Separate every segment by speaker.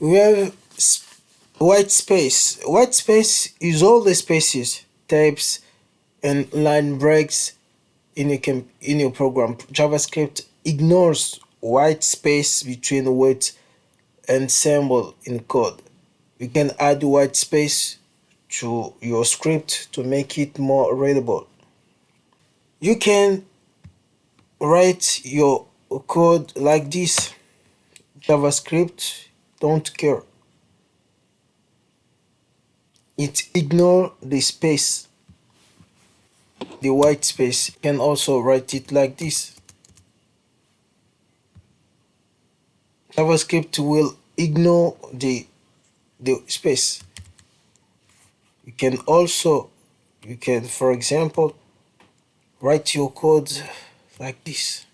Speaker 1: We have white space. White space is all the spaces, types, and line breaks in your program. JavaScript ignores white space between word and symbol in code. You can add white space to your script to make it more readable. You can write your code like this. JavaScript don't care. It ignores the space, the white space. You can also write it like this. JavaScript will ignore the space. You can also, for example, write your code like this.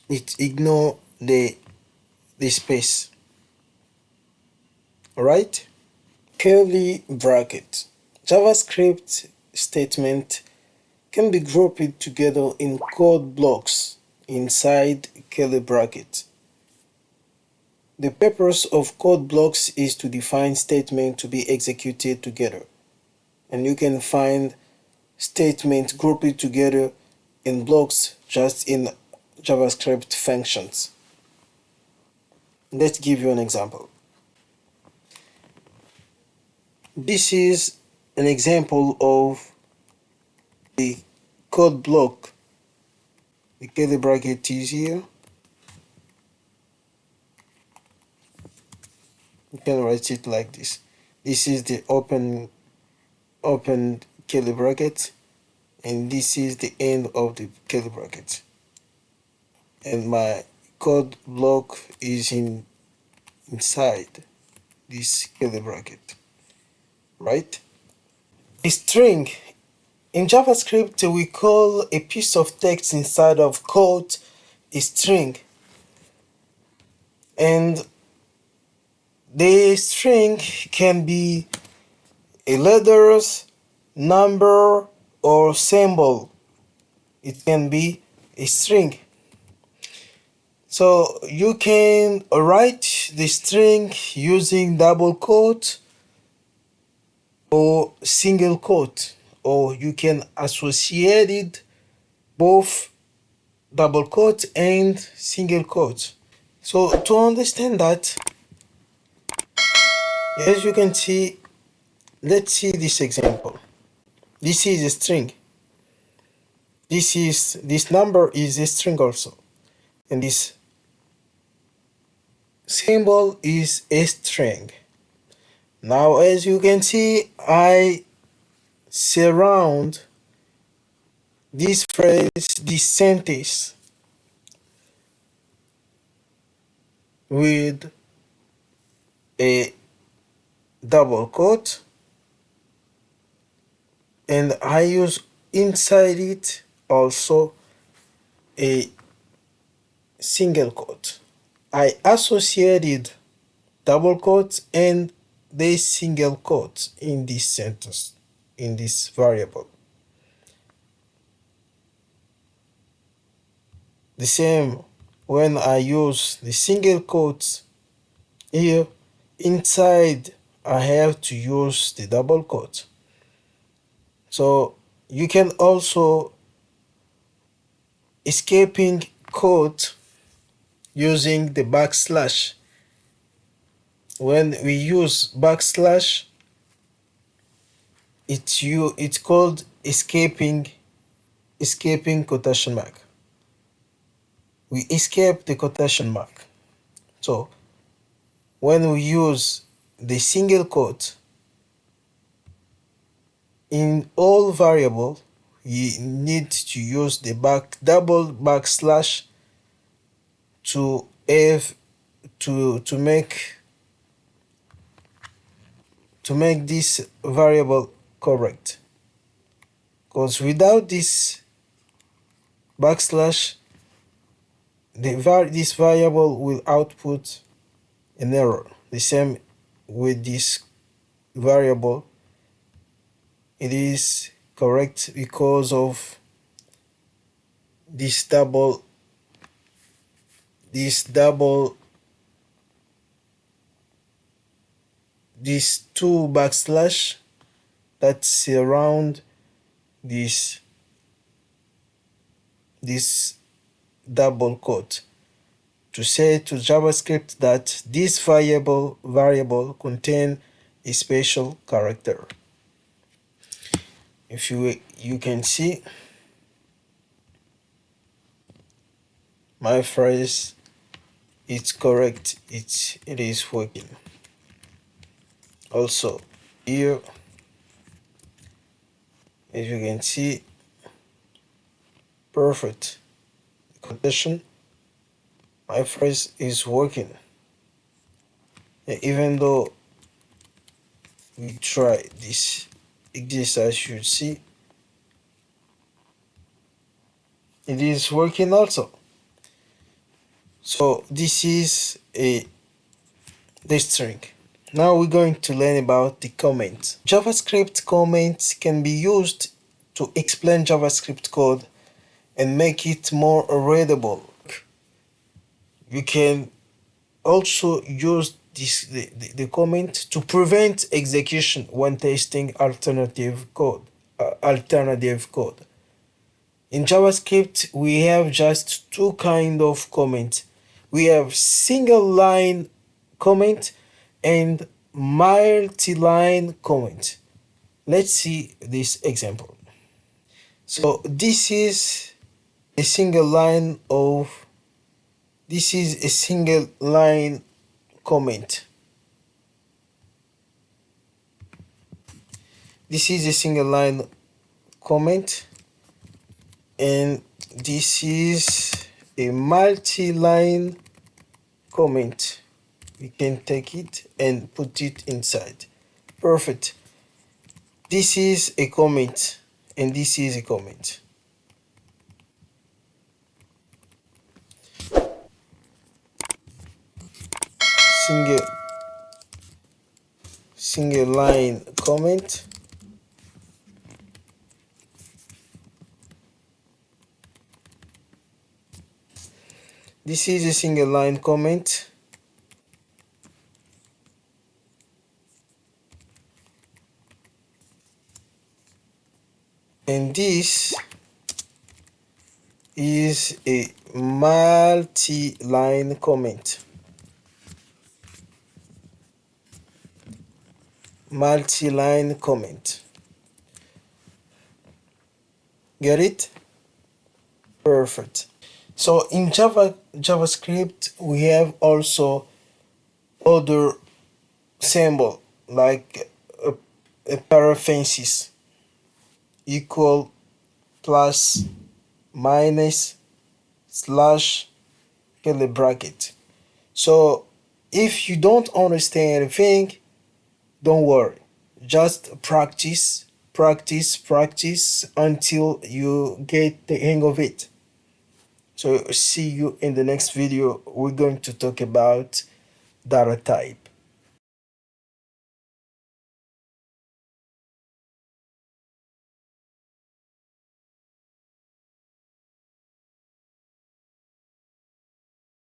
Speaker 1: It ignore the space. Alright? Curly bracket. JavaScript statement can be grouped together in code blocks inside curly bracket. The purpose of code blocks is to define statements to be executed together. And you can find statements grouped together in blocks just in JavaScript functions. Let's give you an example. This is an example of the code block. The curly bracket is here. You can write it like this. This is the open curly bracket, and this is the end of the curly bracket. And my code block is inside this curly bracket, right? A string. In JavaScript, we call a piece of text inside of code a string. And the string can be a letters, number, or symbol. It can be a string. So you can write the string using double quote or single quote, or you can associate it both double quote and single quote. So to understand that, as you can see, let's see this example. This is a string. This number is a string also, and this symbol is a string. Now, as you can see, I surround this phrase, this sentence, with a double quote, and I use inside it also a single quote. I associated double quotes and the single quote in this sentence, in this variable. The same when I use the single quotes here, inside I have to use the double quote. So you can also escaping quote using the backslash. When we use backslash, it's called escaping quotation mark. We escape the quotation mark. So when we use the single quote in all variable, you need to use the double backslash to make this variable correct, because without this backslash, this variable will output an error. The same with this variable, it is correct because of this double these two backslash that surround this double quote to say to JavaScript that this variable contain a special character. If you can see my phrase, it's correct, it is working. Also here, as you can see, perfect quotation, my phrase is working. Even though we try this as you see, it is working also. So this is the string. Now we're going to learn about the comments. JavaScript comments can be used to explain JavaScript code and make it more readable. You can also use the comment to prevent execution when testing alternative code. In JavaScript, we have just two kinds of comments. We have single line comment and multi-line comment. Let's see this example. So this is a single line comment. This is a single line comment, and this is a multi-line comment. We can take it and put it inside. Perfect. This is a comment and this is a comment. Single line comment. This is a single line comment. And this is a multi-line comment. Multi-line comment. Get it? Perfect. So in JavaScript, we have also other symbol like a parenthesis, equal, plus, minus, slash, curly bracket. So if you don't understand anything, don't worry. Just practice until you get the hang of it. So see you in the next video. We're going to talk about data type.